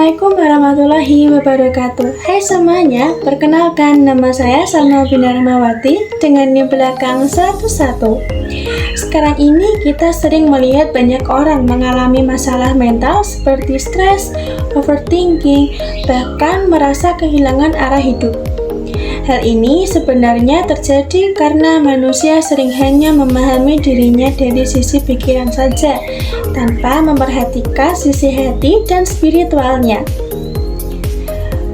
Assalamualaikum warahmatullahi wabarakatuh. Hai semuanya, perkenalkan nama saya Salma Binarmawati dengan NIM belakang 11. Sekarang ini kita sering melihat banyak orang mengalami masalah mental seperti stres, overthinking, bahkan merasa kehilangan arah hidup. Hal ini sebenarnya terjadi karena manusia sering hanya memahami dirinya dari sisi pikiran saja, tanpa memperhatikan sisi hati dan spiritualnya.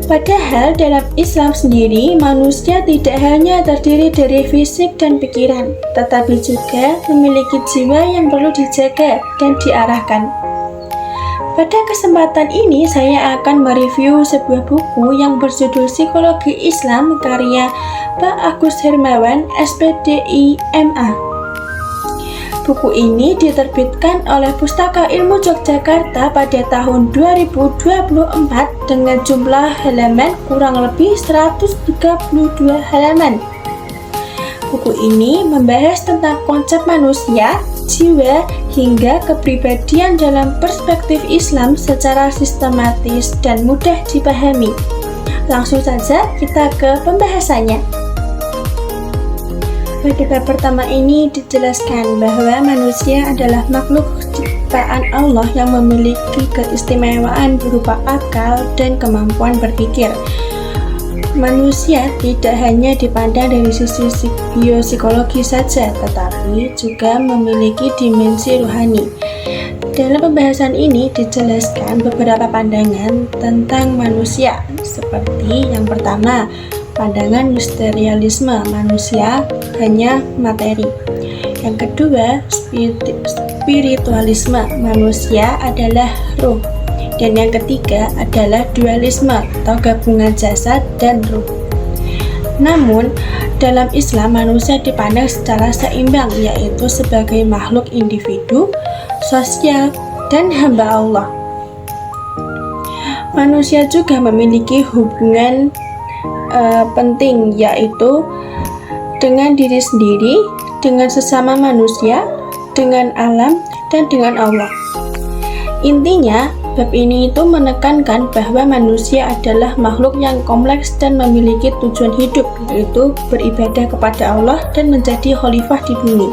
Padahal dalam Islam sendiri, manusia tidak hanya terdiri dari fisik dan pikiran, tetapi juga memiliki jiwa yang perlu dijaga dan diarahkan. Pada kesempatan ini saya akan mereview sebuah buku yang berjudul Psikologi Islam karya Pak Agus Hermawan, SPDI MA. Buku ini diterbitkan oleh Pustaka Ilmu Yogyakarta pada tahun 2024 dengan jumlah halaman kurang lebih 132 halaman. Buku ini membahas tentang konsep manusia, jiwa, hingga kepribadian dalam perspektif Islam secara sistematis dan mudah dipahami. Langsung saja kita ke pembahasannya. Pada bab pertama ini dijelaskan bahwa manusia adalah makhluk ciptaan Allah yang memiliki keistimewaan berupa akal dan kemampuan berpikir. Manusia tidak hanya dipandang dari sisi biopsikologi saja, tetapi juga memiliki dimensi rohani. Dalam pembahasan ini dijelaskan beberapa pandangan tentang manusia, seperti yang pertama, pandangan misterialisme, manusia hanya materi. Yang kedua, spiritualisme, manusia adalah ruh. Dan yang ketiga adalah dualisme atau gabungan jasad dan ruh. Namun, dalam Islam manusia dipandang secara seimbang, yaitu sebagai makhluk individu, sosial, dan hamba Allah. Manusia juga memiliki hubungan penting, yaitu dengan diri sendiri, dengan sesama manusia, dengan alam, dan dengan Allah. Intinya, bab ini itu menekankan bahwa manusia adalah makhluk yang kompleks dan memiliki tujuan hidup, yaitu beribadah kepada Allah dan menjadi khalifah di bumi.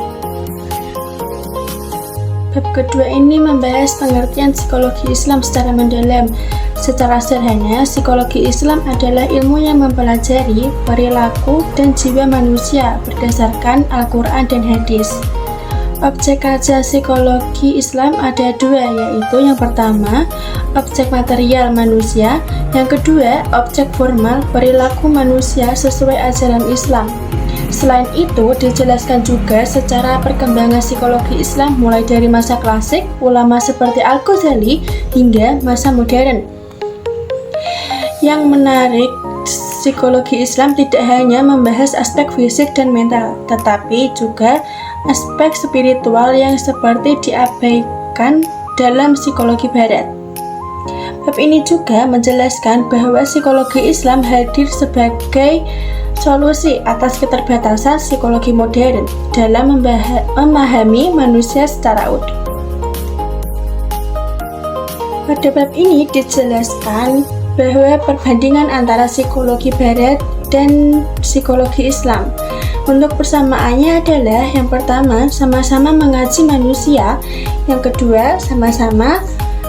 Bab kedua ini membahas pengertian psikologi Islam secara mendalam. Secara sederhana, psikologi Islam adalah ilmu yang mempelajari perilaku dan jiwa manusia berdasarkan Al-Quran dan hadis. Objek kajian psikologi Islam ada dua, yaitu yang pertama, objek material manusia, yang kedua, objek formal perilaku manusia sesuai ajaran Islam. Selain itu, dijelaskan juga secara perkembangan psikologi Islam mulai dari masa klasik, ulama seperti Al-Ghazali, hingga masa modern. Yang menarik, psikologi Islam tidak hanya membahas aspek fisik dan mental, tetapi juga aspek spiritual yang seperti diabaikan dalam psikologi barat. Bab ini juga menjelaskan bahwa psikologi Islam hadir sebagai solusi atas keterbatasan psikologi modern dalam memahami manusia secara utuh. Pada bab ini dijelaskan bahwa perbandingan antara psikologi barat dan psikologi Islam. Untuk persamaannya adalah yang pertama, sama-sama mengaji manusia, yang kedua, sama-sama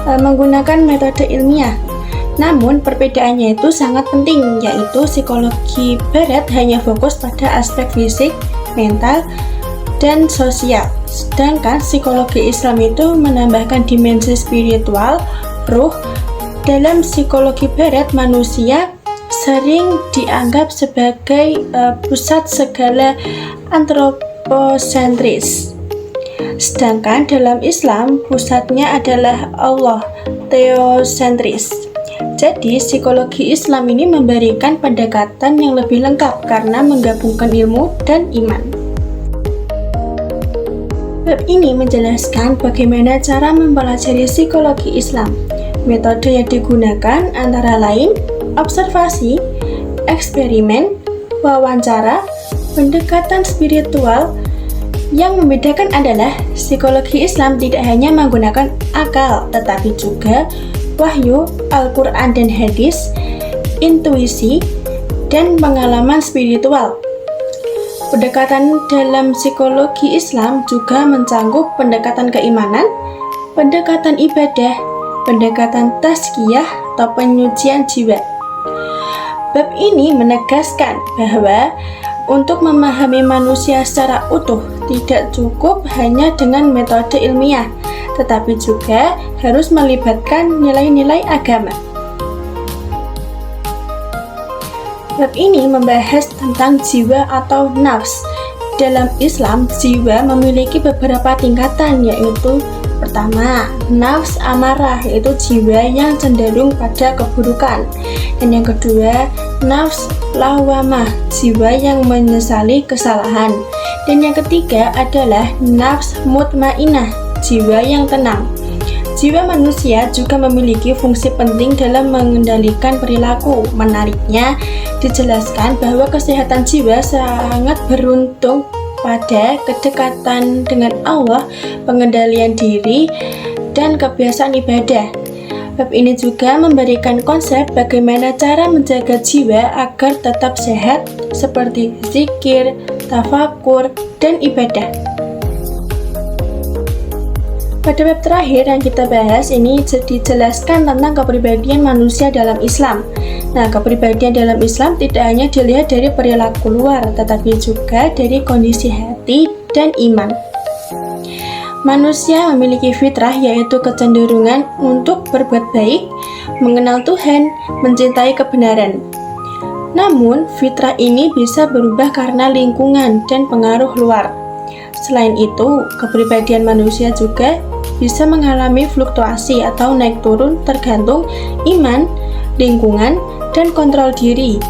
menggunakan metode ilmiah. Namun perbedaannya itu sangat penting, yaitu psikologi barat hanya fokus pada aspek fisik, mental, dan sosial. Sedangkan psikologi Islam itu menambahkan dimensi spiritual, ruh. Dalam psikologi barat, manusia sering dianggap sebagai pusat segala antroposentris. Sedangkan dalam Islam, pusatnya adalah Allah, teosentris. Jadi, psikologi Islam ini memberikan pendekatan yang lebih lengkap karena menggabungkan ilmu dan iman. Bab ini menjelaskan bagaimana cara mempelajari psikologi Islam. Metode yang digunakan antara lain observasi, eksperimen, wawancara, pendekatan spiritual. Yang membedakan adalah psikologi Islam tidak hanya menggunakan akal, tetapi juga wahyu, Al-Quran dan hadis, intuisi, dan pengalaman spiritual. Pendekatan dalam psikologi Islam juga mencangkup pendekatan keimanan, pendekatan ibadah, pendekatan tazkiyah atau penyucian jiwa. Bab ini menegaskan bahwa untuk memahami manusia secara utuh tidak cukup hanya dengan metode ilmiah, tetapi juga harus melibatkan nilai-nilai agama. Bab ini membahas tentang jiwa atau nafs. Dalam Islam, jiwa memiliki beberapa tingkatan, yaitu pertama, nafs amarah, yaitu jiwa yang cenderung pada keburukan. Dan yang kedua, nafs lawamah, jiwa yang menyesali kesalahan. Dan yang ketiga adalah nafs mutmainah, jiwa yang tenang. Jiwa manusia juga memiliki fungsi penting dalam mengendalikan perilaku. Menariknya, dijelaskan bahwa kesehatan jiwa sangat beruntung pada kedekatan dengan Allah, pengendalian diri, dan kebiasaan ibadah. Bab ini juga memberikan konsep bagaimana cara menjaga jiwa agar tetap sehat, seperti zikir, tafakur, dan ibadah. Pada bab terakhir yang kita bahas ini dijelaskan tentang kepribadian manusia dalam Islam. Nah, kepribadian dalam Islam tidak hanya dilihat dari perilaku luar, tetapi juga dari kondisi hati dan iman. Manusia memiliki fitrah, yaitu kecenderungan untuk berbuat baik, mengenal Tuhan, mencintai kebenaran. Namun, fitrah ini bisa berubah karena lingkungan dan pengaruh luar. Selain itu, kepribadian manusia juga bisa mengalami fluktuasi atau naik turun tergantung iman, lingkungan, dan kontrol diri.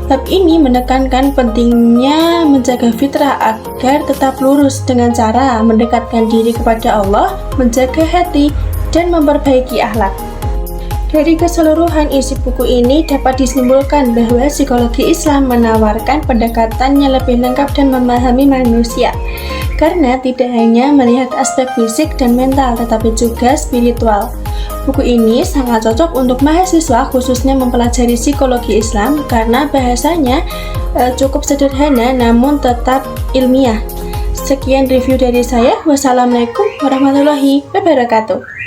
Bab ini menekankan pentingnya menjaga fitrah agar tetap lurus dengan cara mendekatkan diri kepada Allah, menjaga hati, dan memperbaiki akhlak. Dari keseluruhan isi buku ini dapat disimpulkan bahwa psikologi Islam menawarkan pendekatan yang lebih lengkap dan memahami manusia, karena tidak hanya melihat aspek fisik dan mental, tetapi juga spiritual. Buku ini sangat cocok untuk mahasiswa, khususnya mempelajari psikologi Islam, karena bahasanya cukup sederhana namun tetap ilmiah. Sekian review dari saya. Wassalamualaikum warahmatullahi wabarakatuh.